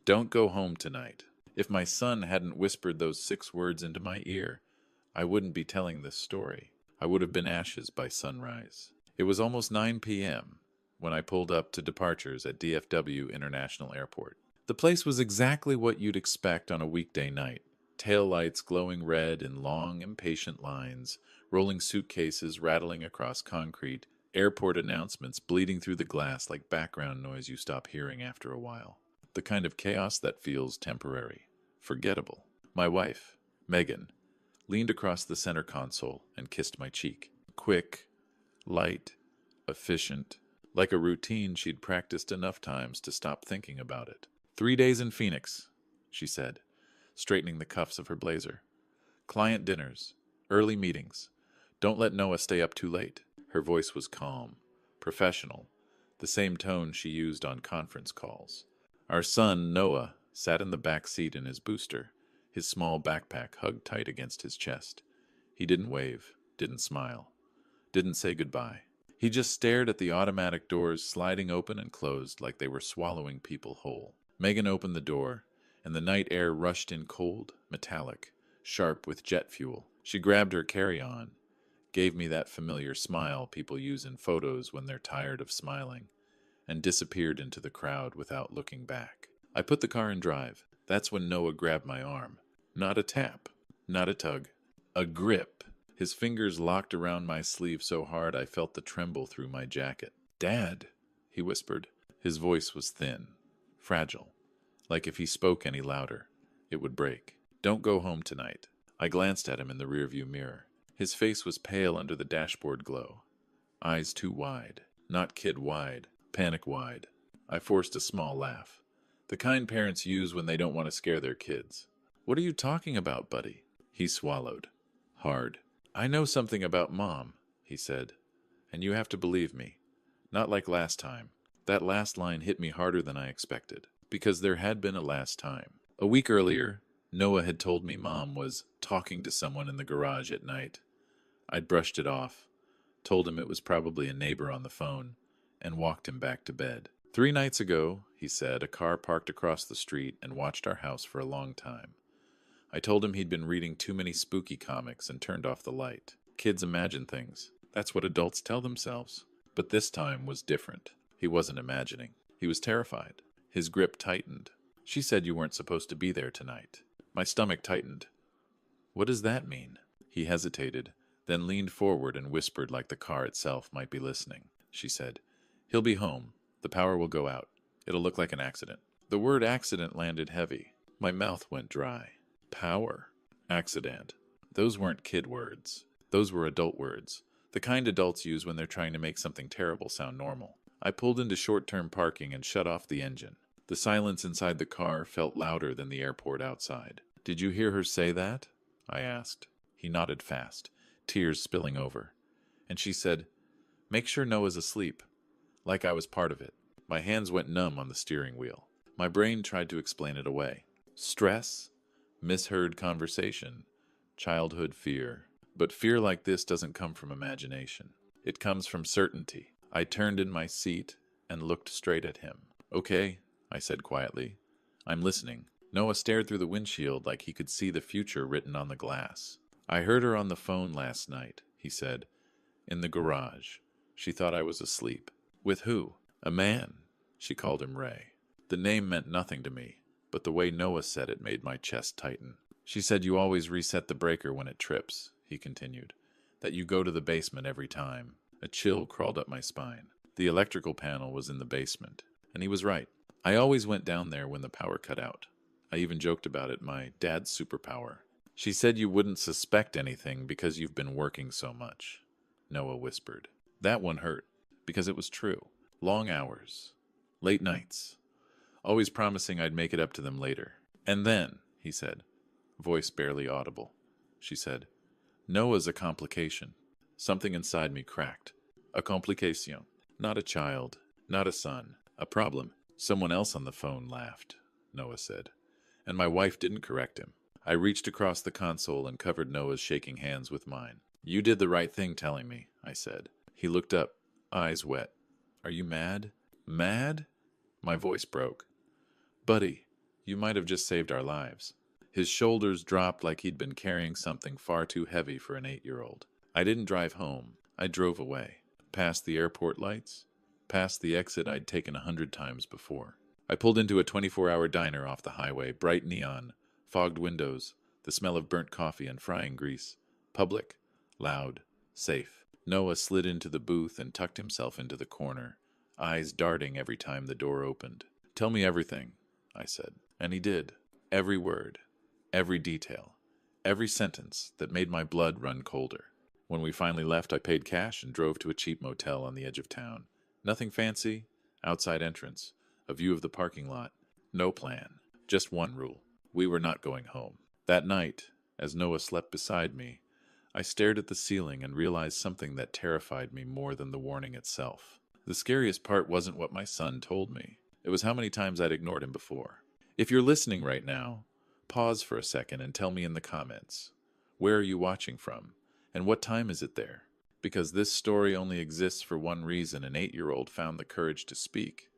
Don't go home tonight. If my son hadn't whispered those 6 words into my ear, I wouldn't be telling this story. I would have been ashes by sunrise. It was almost 9 p.m. when I pulled up to departures at DFW International Airport. The place was exactly what you'd expect on a weekday night. Tail lights glowing red in long, impatient lines, rolling suitcases rattling across concrete, airport announcements bleeding through the glass like background noise you stop hearing after a while. The kind of chaos that feels temporary, forgettable. My wife, Megan, leaned across the center console and kissed my cheek. Quick, light, efficient, like a routine she'd practiced enough times to stop thinking about it. 3 days in Phoenix, she said, straightening the cuffs of her blazer. Client dinners, early meetings. Don't let Noah stay up too late. Her voice was calm, professional, the same tone she used on conference calls. Our son, Noah, sat in the back seat in his booster, his small backpack hugged tight against his chest. He didn't wave, didn't smile, didn't say goodbye. He just stared at the automatic doors sliding open and closed like they were swallowing people whole. Megan opened the door, and the night air rushed in cold, metallic, sharp with jet fuel. She grabbed her carry-on, gave me that familiar smile people use in photos when they're tired of smiling, and disappeared into the crowd without looking back. I put the car in drive. That's when Noah grabbed my arm. Not a tap, not a tug, a grip. His fingers locked around my sleeve so hard I felt the tremble through my jacket. "Dad," he whispered. His voice was thin, fragile, like if he spoke any louder, it would break. "Don't go home tonight." I glanced at him in the rearview mirror. His face was pale under the dashboard glow. Eyes too wide, not kid wide, panic wide. I forced a small laugh. The kind parents use when they don't want to scare their kids. "What are you talking about, buddy?" He swallowed. Hard. "I know something about Mom," he said, "and you have to believe me. Not like last time." That last line hit me harder than I expected, because there had been a last time. A week earlier, Noah had told me Mom was talking to someone in the garage at night. I'd brushed it off, told him it was probably a neighbor on the phone, and walked him back to bed. 3 nights ago, he said, a car parked across the street and watched our house for a long time. I told him he'd been reading too many spooky comics and turned off the light. Kids imagine things. That's what adults tell themselves. But this time was different. He wasn't imagining. He was terrified. His grip tightened. "She said you weren't supposed to be there tonight." My stomach tightened. "What does that mean?" He hesitated, then leaned forward and whispered like the car itself might be listening. She said, "He'll be home. The power will go out. It'll look like an accident." The word accident landed heavy. My mouth went dry. Power. Accident. Those weren't kid words. Those were adult words. The kind adults use when they're trying to make something terrible sound normal. I pulled into short-term parking and shut off the engine. The silence inside the car felt louder than the airport outside. "Did you hear her say that?" I asked. He nodded fast, tears spilling over. And she said, "Make sure Noah's asleep." Like I was part of it. My hands went numb on the steering wheel. My brain tried to explain it away. Stress, misheard conversation, childhood fear. But fear like this doesn't come from imagination. It comes from certainty. I turned in my seat and looked straight at him. "Okay," I said quietly. "I'm listening." Noah stared through the windshield like he could see the future written on the glass. "I heard her on the phone last night," he said. "In the garage. She thought I was asleep." "With who?" "A man." She called him Ray. The name meant nothing to me, but the way Noah said it made my chest tighten. "She said you always reset the breaker when it trips," he continued. "That you go to the basement every time." A chill crawled up my spine. The electrical panel was in the basement, and he was right. I always went down there when the power cut out. I even joked about it, my dad's superpower. "She said you wouldn't suspect anything because you've been working so much," Noah whispered. That one hurt, because it was true. Long hours. Late nights. Always promising I'd make it up to them later. "And then," he said, voice barely audible. She said, "Noah's a complication." Something inside me cracked. A complication. Not a child. Not a son. A problem. "Someone else on the phone laughed," Noah said. And my wife didn't correct him. I reached across the console and covered Noah's shaking hands with mine. "You did the right thing telling me," I said. He looked up, eyes wet. "Are you mad?" "Mad?" My voice broke. "Buddy, You might have just saved our lives." His shoulders dropped like he'd been carrying something far too heavy for an 8-year-old. I didn't drive home. I drove away. Past the airport lights. Past the exit I'd taken 100 times before. I pulled into a 24-hour diner off the highway, bright neon, fogged windows, the smell of burnt coffee and frying grease. Public, loud, safe. Noah slid into the booth and tucked himself into the corner, eyes darting every time the door opened. "Tell me everything," I said. And he did. Every word, every detail, every sentence that made my blood run colder. When we finally left, I paid cash and drove to a cheap motel on the edge of town. Nothing fancy, outside entrance, a view of the parking lot, no plan, just one rule. We were not going home. That night, as Noah slept beside me, I stared at the ceiling and realized something that terrified me more than the warning itself. The scariest part wasn't what my son told me. It was how many times I'd ignored him before. If you're listening right now, pause for a second and tell me in the comments. Where are you watching from? And what time is it there? Because this story only exists for one reason. An 8-year-old found the courage to speak,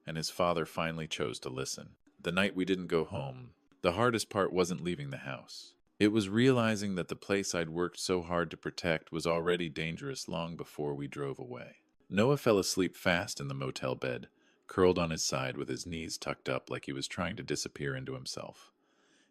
and his father finally chose to listen. The night we didn't go home, the hardest part wasn't leaving the house. It was realizing that the place I'd worked so hard to protect was already dangerous long before we drove away. Noah fell asleep fast in the motel bed, curled on his side with his knees tucked up like he was trying to disappear into himself.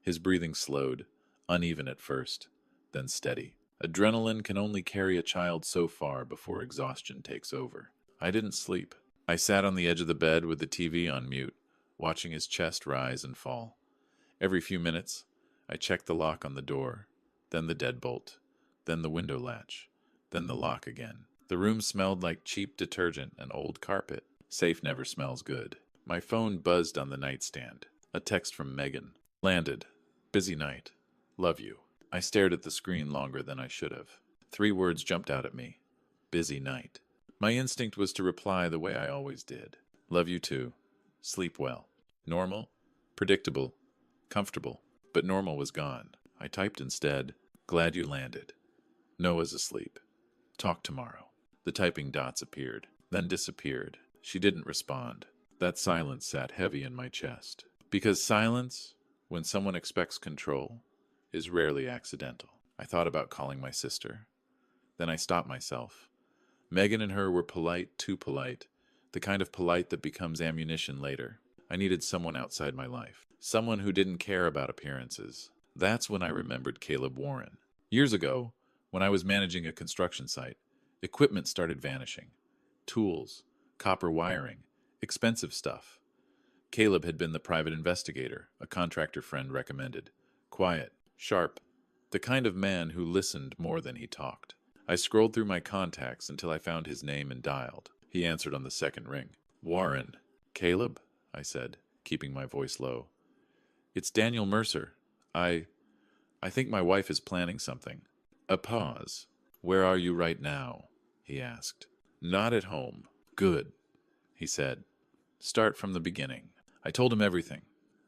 His breathing slowed, uneven at first, then steady. Adrenaline can only carry a child so far before exhaustion takes over. I didn't sleep. I sat on the edge of the bed with the TV on mute, watching his chest rise and fall. Every few minutes, I checked the lock on the door, then the deadbolt, then the window latch, then the lock again. The room smelled like cheap detergent and old carpet. Safe never smells good. My phone buzzed on the nightstand. A text from Megan. Landed. Busy night. Love you. I stared at the screen longer than I should have. 3 words jumped out at me. Busy night. My instinct was to reply the way I always did. Love you too. Sleep well. Normal. Predictable. Comfortable. But normal was gone. I typed instead, glad you landed. Noah's asleep. Talk tomorrow. The typing dots appeared, then disappeared. She didn't respond. That silence sat heavy in my chest. Because silence, when someone expects control, is rarely accidental. I thought about calling my sister. Then I stopped myself. Megan and her were polite, too polite, the kind of polite that becomes ammunition later. I needed someone outside my life. Someone who didn't care about appearances. That's when I remembered Caleb Warren. Years ago, when I was managing a construction site, equipment started vanishing. Tools, copper wiring, expensive stuff. Caleb had been the private investigator, a contractor friend recommended. Quiet, sharp, the kind of man who listened more than he talked. I scrolled through my contacts until I found his name and dialed. He answered on the second ring. Warren. Caleb? I said, keeping my voice low. It's Daniel Mercer. I think my wife is planning something. A pause. Where are you right now? He asked. Not at home. Good, he said. Start from the beginning. I told him everything.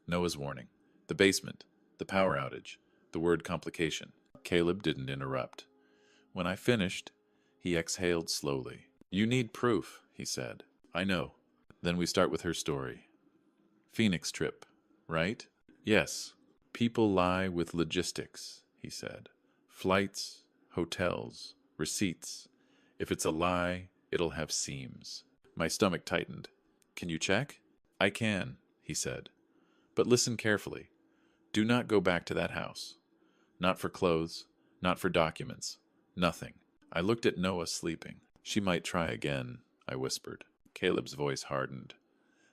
Noah's warning. The basement. The power outage. The word complication. Caleb didn't interrupt. When I finished, he exhaled slowly. You need proof, he said. I know. Then we start with her story. Phoenix trip, right? Yes. People lie with logistics, he said. Flights, hotels, receipts. If it's a lie, it'll have seams. My stomach tightened. Can you check? I can, he said. But listen carefully. Do not go back to that house. Not for clothes, not for documents, nothing. I looked at Noah sleeping. She might try again, I whispered. Caleb's voice hardened.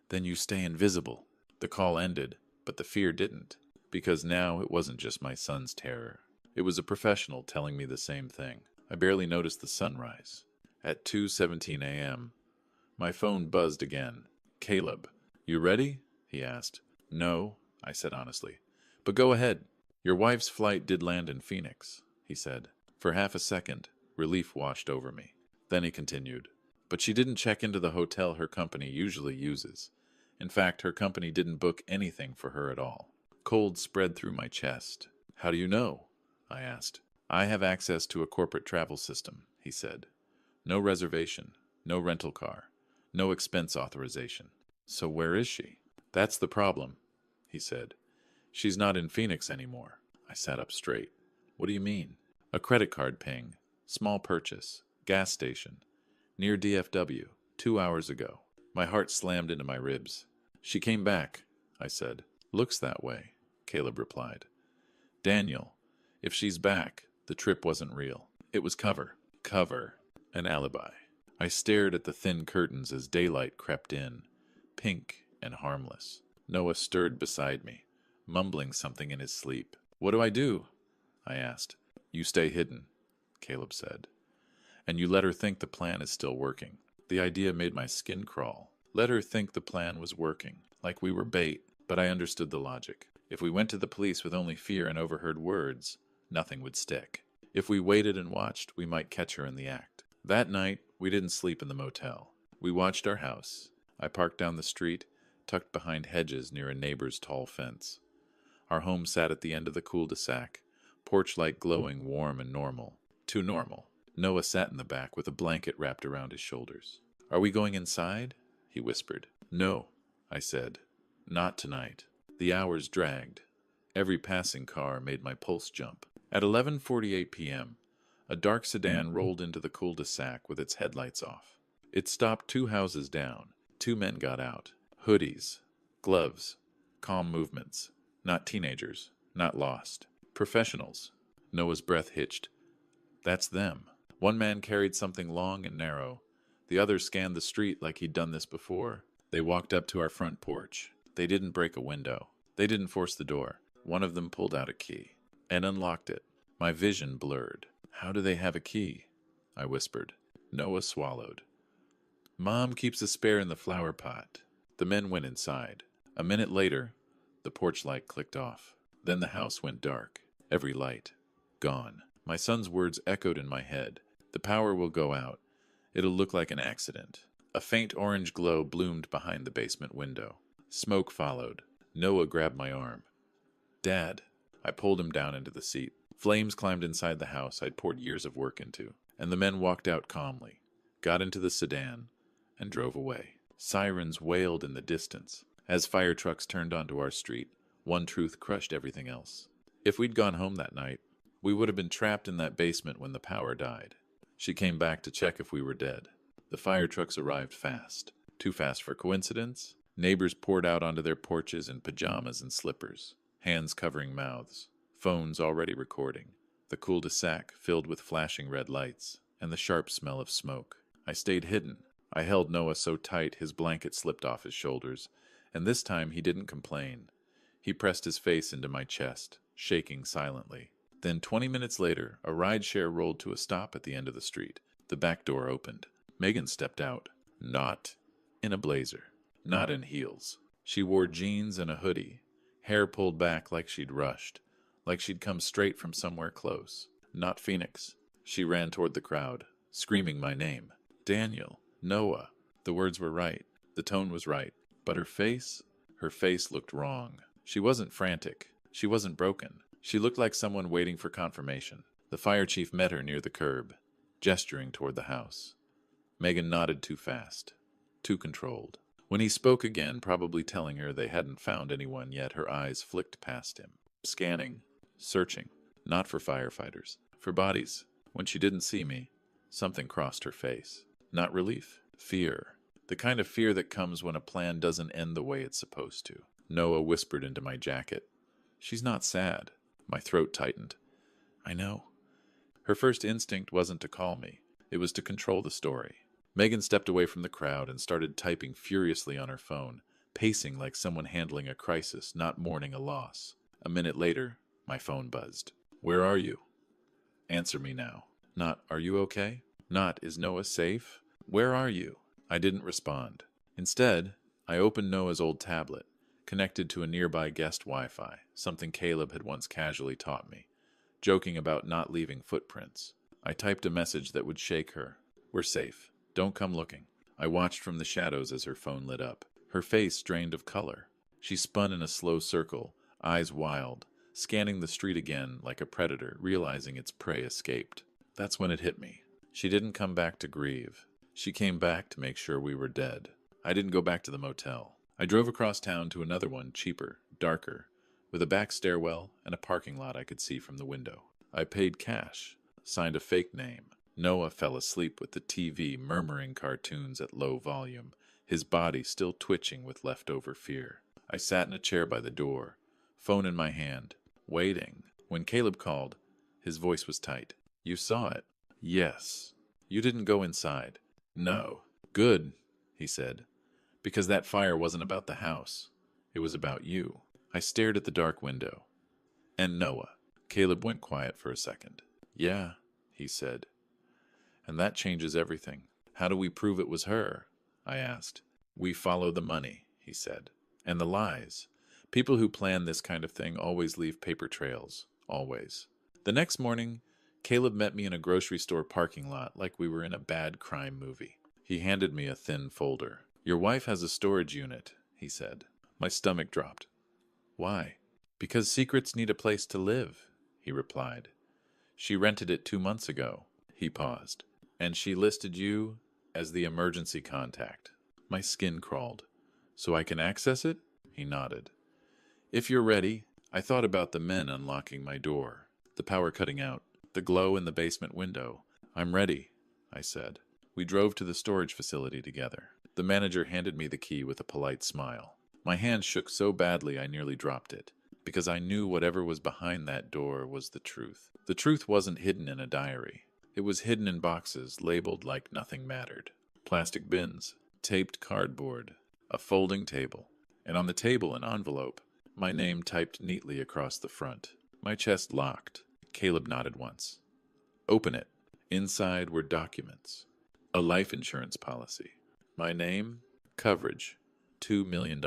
Then you stay invisible. The call ended, but the fear didn't, because now it wasn't just my son's terror. It was a professional telling me the same thing. I barely noticed the sunrise. At 2:17 a.m., my phone buzzed again. Caleb, you ready? He asked. No, I said honestly. But go ahead. Your wife's flight did land in Phoenix, he said. For half a second, relief washed over me. Then he continued. But she didn't check into the hotel her company usually uses. In fact, her company didn't book anything for her at all. Cold spread through my chest. How do you know? I asked. I have access to a corporate travel system, he said. No reservation, no rental car, no expense authorization. So where is she? That's the problem, he said. She's not in Phoenix anymore. I sat up straight. What do you mean? A credit card ping. Small purchase. Gas station. Near DFW. 2 hours ago. My heart slammed into my ribs. She came back, I said. Looks that way, Caleb replied. Daniel, if she's back, the trip wasn't real. It was cover. Cover. An alibi. I stared at the thin curtains as daylight crept in, pink and harmless. Noah stirred beside me, mumbling something in his sleep. What do I do? I asked. You stay hidden, Caleb said. And you let her think the plan is still working. The idea made my skin crawl. Let her think the plan was working, like we were bait, but I understood the logic. If we went to the police with only fear and overheard words, nothing would stick. If we waited and watched, we might catch her in the act. That night, we didn't sleep in the motel. We watched our house. I parked down the street, tucked behind hedges near a neighbor's tall fence. Our home sat at the end of the cul-de-sac, porch light glowing warm and normal. Too normal. Noah sat in the back with a blanket wrapped around his shoulders. Are we going inside? He whispered. No, I said. Not tonight. The hours dragged. Every passing car made my pulse jump. At 11:48 p.m., a dark sedan rolled into the cul-de-sac with its headlights off. It stopped 2 houses down. 2 men got out. Hoodies. Gloves. Calm movements. Not teenagers. Not lost. Professionals. Noah's breath hitched. That's them. One man carried something long and narrow. The other scanned the street like he'd done this before. They walked up to our front porch. They didn't break a window. They didn't force the door. One of them pulled out a key and unlocked it. My vision blurred. How do they have a key? I whispered. Noah swallowed. Mom keeps a spare in the flower pot. The men went inside. A minute later, the porch light clicked off. Then the house went dark. Every light. Gone. My son's words echoed in my head. The power will go out. It'll look like an accident. A faint orange glow bloomed behind the basement window. Smoke followed. Noah grabbed my arm. Dad. I pulled him down into the seat. Flames climbed inside the house I'd poured years of work into, and the men walked out calmly, got into the sedan, and drove away. Sirens wailed in the distance. As fire trucks turned onto our street, one truth crushed everything else. If we'd gone home that night, we would have been trapped in that basement when the power died. She came back to check if we were dead. The fire trucks arrived fast. Too fast for coincidence? Neighbors poured out onto their porches in pajamas and slippers, hands covering mouths, phones already recording, the cul-de-sac filled with flashing red lights, and the sharp smell of smoke. I stayed hidden. I held Noah so tight his blanket slipped off his shoulders, and this time he didn't complain. He pressed his face into my chest, shaking silently. Then 20 minutes later, a rideshare rolled to a stop at the end of the street. The back door opened. Megan stepped out. Not in a blazer. Not in heels. She wore jeans and a hoodie, hair pulled back like she'd rushed, like she'd come straight from somewhere close. Not Phoenix. She ran toward the crowd, screaming my name. Daniel. Noah. The words were right. The tone was right. But her face looked wrong. She wasn't frantic. She wasn't broken. She looked like someone waiting for confirmation. The fire chief met her near the curb, gesturing toward the house. Megan nodded too fast, too controlled. When he spoke again, probably telling her they hadn't found anyone yet, her eyes flicked past him, scanning, searching, not for firefighters, for bodies. When she didn't see me, something crossed her face. Not relief, fear. The kind of fear that comes when a plan doesn't end the way it's supposed to. Noah whispered into my jacket. She's not sad. My throat tightened. I know. Her first instinct wasn't to call me. It was to control the story. Megan stepped away from the crowd and started typing furiously on her phone, pacing like someone handling a crisis, not mourning a loss. A minute later, my phone buzzed. Where are you? Answer me now. Not, are you okay? Not, is Noah safe? Where are you? I didn't respond. Instead, I opened Noah's old tablet, connected to a nearby guest Wi-Fi, something Caleb had once casually taught me, joking about not leaving footprints. I typed a message that would shake her. We're safe. Don't come looking. I watched from the shadows as her phone lit up. Her face drained of color. She spun in a slow circle, eyes wild, scanning the street again like a predator, realizing its prey escaped. That's when it hit me. She didn't come back to grieve. She came back to make sure we were dead. I didn't go back to the motel. I drove across town to another one, cheaper, darker, with a back stairwell and a parking lot I could see from the window. I paid cash, signed a fake name. Noah fell asleep with the TV murmuring cartoons at low volume, his body still twitching with leftover fear. I sat in a chair by the door, phone in my hand, waiting. When Caleb called, his voice was tight. "You saw it?" "Yes." "You didn't go inside?" "No." "Good," he said, "because that fire wasn't about the house. It was about you." I stared at the dark window. "And Noah." Caleb went quiet for a second. "Yeah," he said. "And that changes everything." "How do we prove it was her?" I asked. "We follow the money," he said. "And the lies. People who plan this kind of thing always leave paper trails. Always." The next morning, Caleb met me in a grocery store parking lot like we were in a bad crime movie. He handed me a thin folder. "Your wife has a storage unit," he said. My stomach dropped. "Why?" "Because secrets need a place to live," he replied. "She rented it 2 months ago." He paused. "And she listed you as the emergency contact." My skin crawled. "So I can access it?" He nodded. "If you're ready." I thought about the men unlocking my door, the power cutting out, the glow in the basement window. "I'm ready," I said. We drove to the storage facility together. The manager handed me the key with a polite smile. My hand shook so badly I nearly dropped it, because I knew whatever was behind that door was the truth. The truth wasn't hidden in a diary. It was hidden in boxes labeled like nothing mattered. Plastic bins, taped cardboard, a folding table, and on the table an envelope, my name typed neatly across the front. My chest locked. Caleb nodded once. "Open it." Inside were documents. A life insurance policy. My name, coverage, $2 million.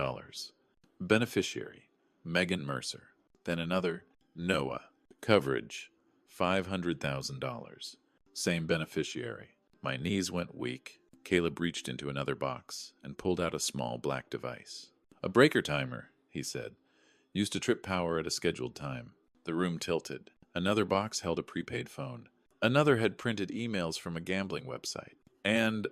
Beneficiary, Megan Mercer. Then another, Noah, coverage, $500,000. Same beneficiary. My knees went weak. Caleb reached into another box and pulled out a small black device. "A breaker timer," he said. "Used to trip power at a scheduled time." The room tilted. Another box held a prepaid phone. Another had printed emails from a gambling website. And,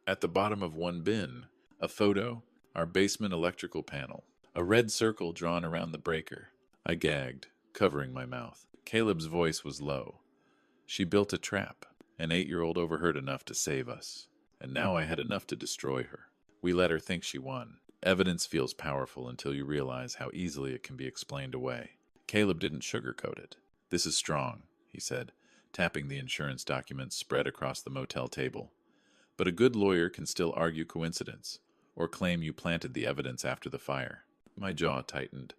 at the bottom of one bin, a photo, our basement electrical panel. A red circle drawn around the breaker. I gagged, covering my mouth. Caleb's voice was low. "She built a trap. An 8-year-old overheard enough to save us. And now I had enough to destroy her. We let her think she won. Evidence feels powerful until you realize how easily it can be explained away." Caleb didn't sugarcoat it. "This is strong," he said, tapping the insurance documents spread across the motel table. "But a good lawyer can still argue coincidence, or claim you planted the evidence after the fire." My jaw tightened.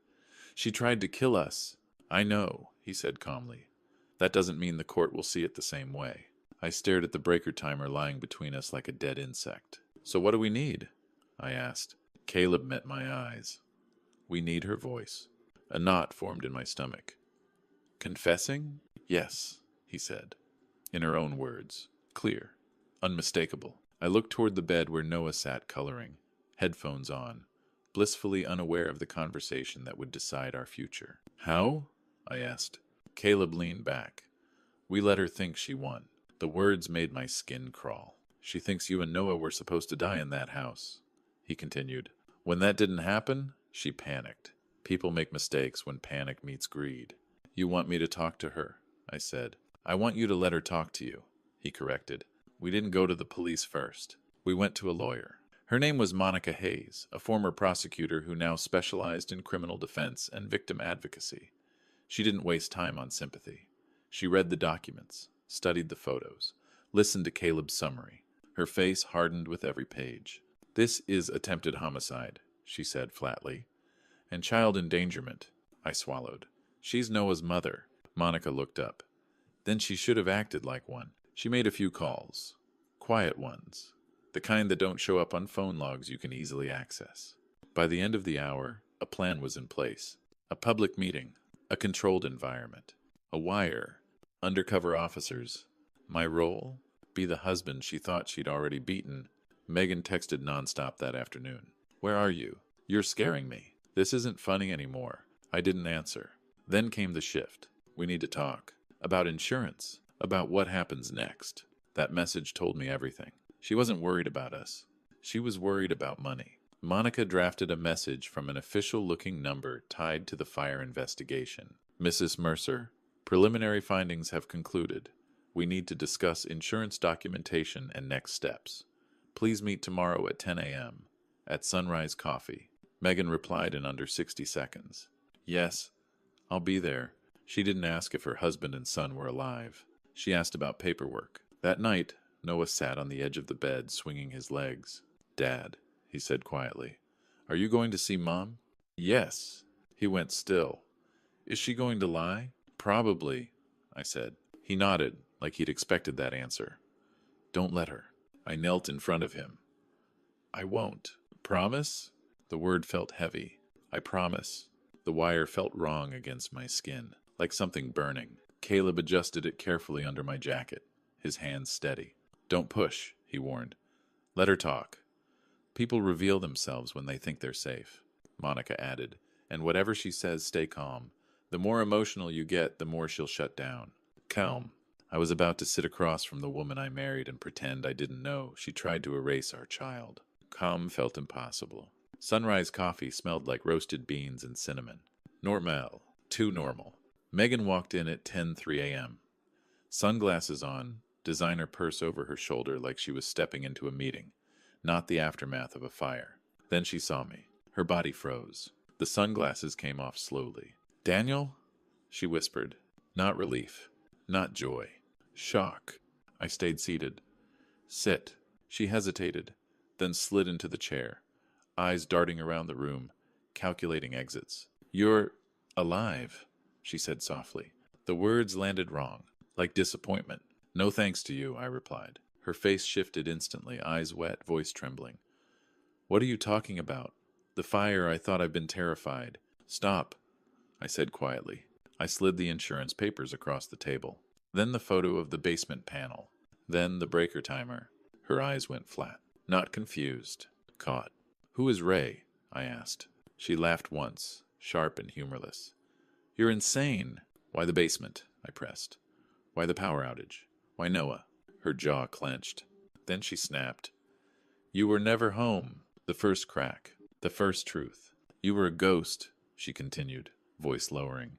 "She tried to kill us." "I know," he said calmly. "That doesn't mean the court will see it the same way." I stared at the breaker timer lying between us like a dead insect. "So what do we need?" I asked. Caleb met my eyes. "We need her voice." A knot formed in my stomach. "Confessing?" "Yes," he said. In her own words. Clear. Unmistakable. I looked toward the bed where Noah sat coloring, headphones on, blissfully unaware of the conversation that would decide our future. "How?" I asked. Caleb leaned back. "We let her think she won." The words made my skin crawl. "She thinks you and Noah were supposed to die in that house," he continued. "When that didn't happen, she panicked. People make mistakes when panic meets greed." "You want me to talk to her," I said. "I want you to let her talk to you," he corrected. "We didn't go to the police first. We went to a lawyer." Her name was Monica Hayes, a former prosecutor who now specialized in criminal defense and victim advocacy. She didn't waste time on sympathy. She read the documents, studied the photos, listened to Caleb's summary. Her face hardened with every page. "This is attempted homicide," she said flatly. "And child endangerment." I swallowed. "She's Noah's mother." Monica looked up. "Then she should have acted like one." She made a few calls. Quiet ones. The kind that don't show up on phone logs you can easily access. By the end of the hour, a plan was in place. A public meeting. A controlled environment. A wire. Undercover officers. My role? Be the husband she thought she'd already beaten. Megan texted nonstop that afternoon. "Where are you? You're scaring me. This isn't funny anymore." I didn't answer. Then came the shift. "We need to talk. About insurance. About what happens next." That message told me everything. She wasn't worried about us. She was worried about money. Monica drafted a message from an official-looking number tied to the fire investigation. Mrs. Mercer, preliminary findings have concluded. We need to discuss insurance documentation and next steps. Please meet tomorrow at 10 a.m. at Sunrise Coffee. Megan replied in under 60 seconds. Yes, I'll be there. She didn't ask if her husband and son were alive. She asked about paperwork. That night, Noah sat on the edge of the bed, swinging his legs. Dad, he said quietly, are you going to see Mom? Yes. He went still. Is she going to lie? Probably, I said. He nodded, like he'd expected that answer. Don't let her. I knelt in front of him. I won't. Promise? The word felt heavy. I promise. The wire felt wrong against my skin, like something burning. Caleb adjusted it carefully under my jacket, his hands steady. Don't push, he warned. Let her talk. People reveal themselves when they think they're safe, Monica added, and whatever she says, stay calm. The more emotional you get, the more she'll shut down. Calm. I was about to sit across from the woman I married and pretend I didn't know she tried to erase our child. Calm felt impossible. Sunrise Coffee smelled like roasted beans and cinnamon. Normal. Too normal. Megan walked in at 10:03 a.m. Sunglasses on, designer purse over her shoulder like she was stepping into a meeting, not the aftermath of a fire. Then she saw me. Her body froze. The sunglasses came off slowly. Daniel? She whispered. Not relief. Not joy. Shock. I stayed seated. Sit. She hesitated, then slid into the chair, eyes darting around the room, calculating exits. You're alive, she said softly. The words landed wrong, like disappointment. No thanks to you, I replied. Her face shifted instantly, eyes wet, voice trembling. What are you talking about? The fire, I thought I'd been terrified. Stop, I said quietly. I slid the insurance papers across the table. Then the photo of the basement panel. Then the breaker timer. Her eyes went flat. Not confused. Caught. Who is Ray? I asked. She laughed once, sharp and humorless. You're insane. Why the basement? I pressed. Why the power outage? Why Noah? Her jaw clenched. Then she snapped. You were never home. The first crack. The first truth. You were a ghost, she continued, voice lowering.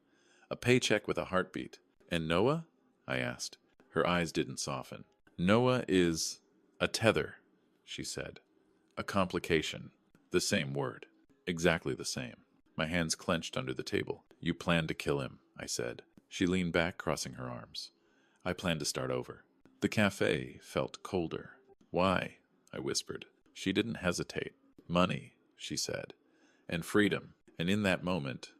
A paycheck with a heartbeat. And Noah? I asked. Her eyes didn't soften. Noah is a tether, she said. A complication. The same word. Exactly the same. My hands clenched under the table. You planned to kill him, I said. She leaned back, crossing her arms. I planned to start over. The cafe felt colder. Why? I whispered. She didn't hesitate. Money, she said. And freedom. And in that moment,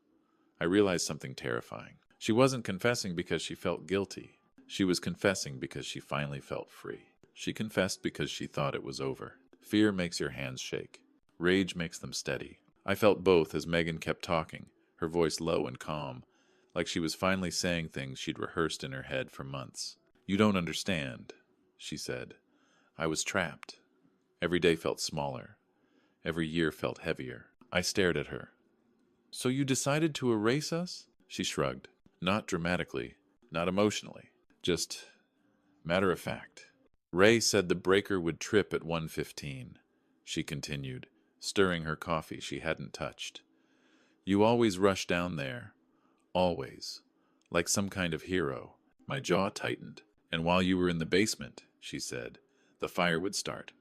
I realized something terrifying. She wasn't confessing because she felt guilty. She was confessing because she finally felt free. She confessed because she thought it was over. Fear makes your hands shake. Rage makes them steady. I felt both as Megan kept talking, her voice low and calm, like she was finally saying things she'd rehearsed in her head for months. You don't understand, she said. I was trapped. Every day felt smaller. Every year felt heavier. I stared at her. So you decided to erase us? She shrugged. Not dramatically, not emotionally, just matter of fact. Ray said the breaker would trip at 1:15, she continued, stirring her coffee she hadn't touched. You always rush down there. Always. Like some kind of hero. My jaw tightened. And while you were in the basement, she said, the fire would start.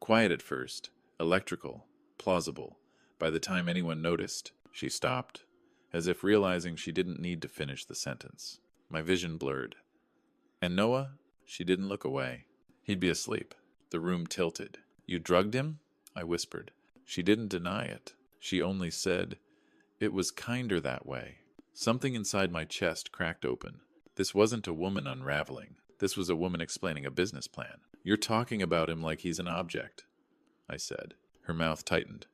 Quiet at first. Electrical. Plausible. By the time anyone noticed, she stopped, as if realizing she didn't need to finish the sentence. My vision blurred. And Noah? She didn't look away. He'd be asleep. The room tilted. You drugged him? I whispered. She didn't deny it. She only said, it was kinder that way. Something inside my chest cracked open. This wasn't a woman unraveling. This was a woman explaining a business plan. You're talking about him like he's an object, I said. Her mouth tightened.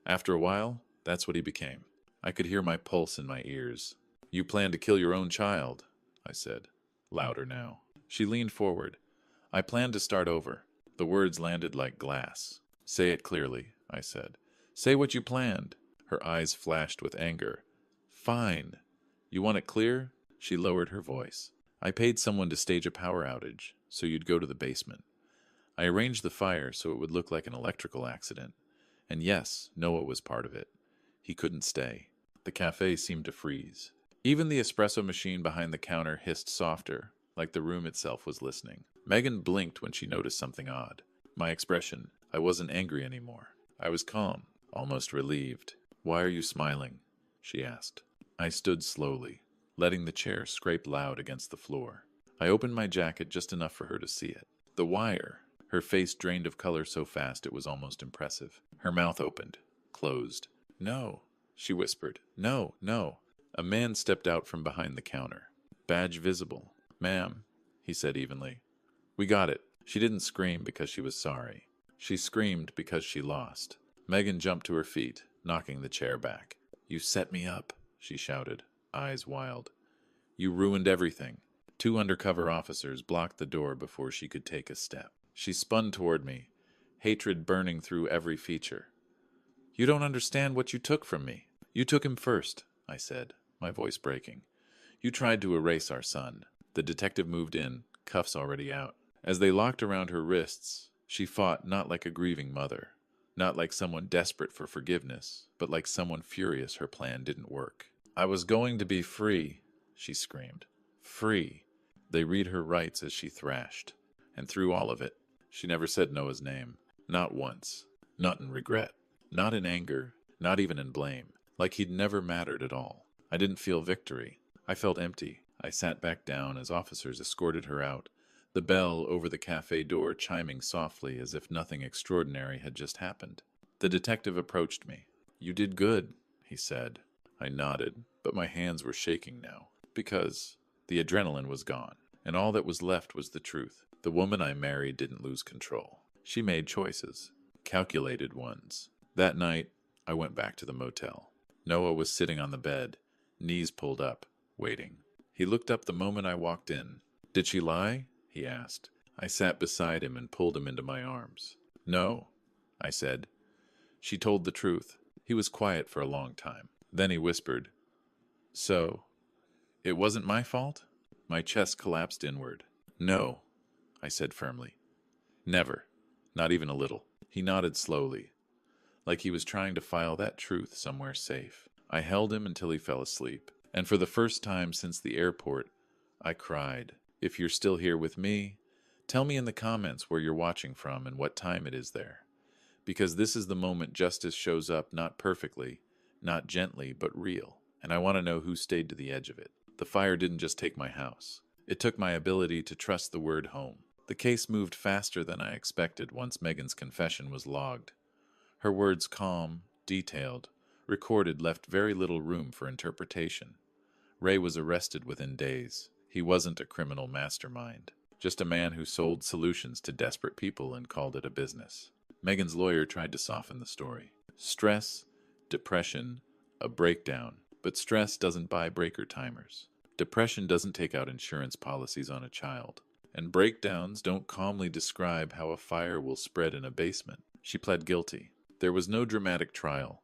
After a while, that's what he became. I could hear my pulse in my ears. You plan to kill your own child, I said, louder now. She leaned forward. I plan to start over. The words landed like glass. Say it clearly, I said. Say what you planned. Her eyes flashed with anger. Fine. You want it clear? She lowered her voice. I paid someone to stage a power outage, so you'd go to the basement. I arranged the fire so it would look like an electrical accident, And yes, Noah was part of it. He couldn't stay. The cafe seemed to freeze. Even the espresso machine behind the counter hissed softer, like the room itself was listening. Megan blinked when she noticed something odd. My expression. I wasn't angry anymore. I was calm, almost relieved. "Why are you smiling?" she asked. I stood slowly, letting the chair scrape loud against the floor. I opened my jacket just enough for her to see it. The wire. Her face drained of color so fast it was almost impressive. Her mouth opened, closed. "No," she whispered. "No, no." A man stepped out from behind the counter. Badge visible. "Ma'am," he said evenly. "We got it." She didn't scream because she was sorry. She screamed because she lost. Megan jumped to her feet, knocking the chair back. "You set me up," she shouted, eyes wild. "You ruined everything." 2 undercover officers blocked the door before she could take a step. She spun toward me, hatred burning through every feature. "You don't understand what you took from me." "You took him first," I said, my voice breaking. "You tried to erase our son." The detective moved in, cuffs already out. As they locked around her wrists, she fought not like a grieving mother, not like someone desperate for forgiveness, but like someone furious her plan didn't work. "I was going to be free," she screamed. "Free." They read her rights as she thrashed. And through all of it, she never said Noah's name. Not once. Not in regret. Not in anger. Not even in blame. Like he'd never mattered at all. I didn't feel victory. I felt empty. I sat back down as officers escorted her out, the bell over the cafe door chiming softly as if nothing extraordinary had just happened. The detective approached me. "You did good," he said. I nodded, but my hands were shaking now, because the adrenaline was gone, and all that was left was the truth. The woman I married didn't lose control. She made choices, calculated ones. That night, I went back to the motel. Noah was sitting on the bed, knees pulled up, waiting. He looked up the moment I walked in. "Did she lie?" he asked. I sat beside him and pulled him into my arms. "No," I said. "She told the truth." He was quiet for a long time. Then he whispered, "So, it wasn't my fault?" My chest collapsed inward. "No," I said firmly. "Never. Not even a little." He nodded slowly, like he was trying to file that truth somewhere safe. I held him until he fell asleep. And for the first time since the airport, I cried. If you're still here with me, tell me in the comments where you're watching from and what time it is there. Because this is the moment justice shows up not perfectly, not gently, but real. And I want to know who stayed to the edge of it. The fire didn't just take my house. It took my ability to trust the word home. The case moved faster than I expected once Megan's confession was logged. Her words calm, detailed, recorded left very little room for interpretation. Ray was arrested within days. He wasn't a criminal mastermind, just a man who sold solutions to desperate people and called it a business. Megan's lawyer tried to soften the story. Stress, depression, a breakdown. But stress doesn't buy breaker timers. Depression doesn't take out insurance policies on a child. And breakdowns don't calmly describe how a fire will spread in a basement. She pled guilty. There was no dramatic trial.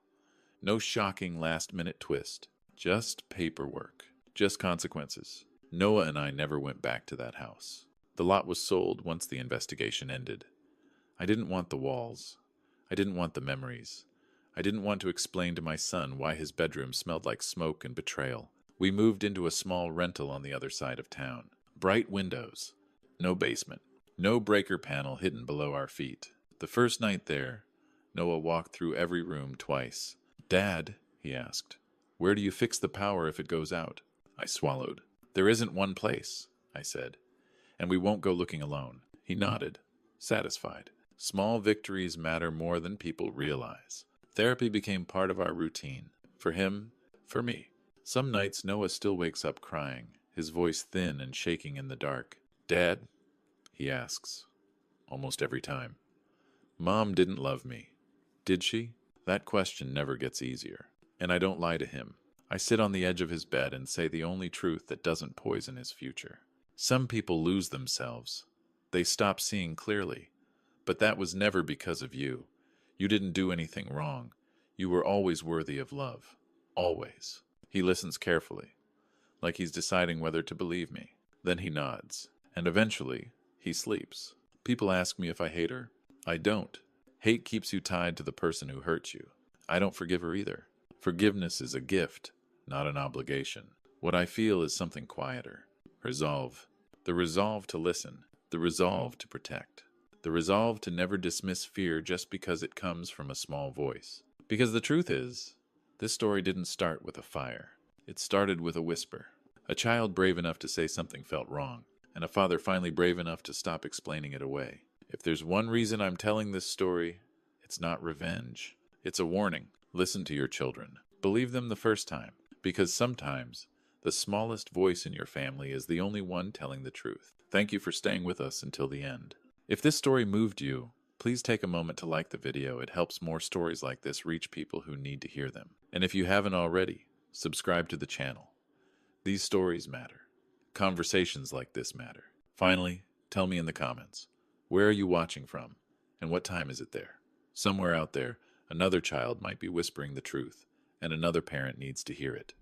No shocking last-minute twist. Just paperwork. Just consequences. Noah and I never went back to that house. The lot was sold once the investigation ended. I didn't want the walls. I didn't want the memories. I didn't want to explain to my son why his bedroom smelled like smoke and betrayal. We moved into a small rental on the other side of town. Bright windows. No basement. No breaker panel hidden below our feet. The first night there, Noah walked through every room twice. "Dad," he asked, "where do you fix the power if it goes out?" I swallowed. "There isn't one place," I said, "and we won't go looking alone." He nodded, satisfied. Small victories matter more than people realize. Therapy became part of our routine. For him, for me. Some nights Noah still wakes up crying, his voice thin and shaking in the dark. "Dad?" he asks, almost every time. "Mom didn't love me. Did she?" That question never gets easier. And I don't lie to him. I sit on the edge of his bed and say the only truth that doesn't poison his future. Some people lose themselves. They stop seeing clearly. But that was never because of you. You didn't do anything wrong. You were always worthy of love. Always. He listens carefully, like he's deciding whether to believe me. Then he nods. And eventually, he sleeps. People ask me if I hate her. I don't. Hate keeps you tied to the person who hurt you. I don't forgive her either. Forgiveness is a gift, not an obligation. What I feel is something quieter. Resolve. The resolve to listen. The resolve to protect. The resolve to never dismiss fear just because it comes from a small voice. Because the truth is, this story didn't start with a fire. It started with a whisper. A child brave enough to say something felt wrong, and a father finally brave enough to stop explaining it away. If there's one reason I'm telling this story, it's not revenge. It's a warning. Listen to your children. Believe them the first time, because sometimes the smallest voice in your family is the only one telling the truth. Thank you for staying with us until the end. If this story moved you, please take a moment to like the video. It helps more stories like this reach people who need to hear them. And if you haven't already, subscribe to the channel. These stories matter. Conversations like this matter. Finally, tell me in the comments, where are you watching from, and what time is it there? Somewhere out there, another child might be whispering the truth, and another parent needs to hear it.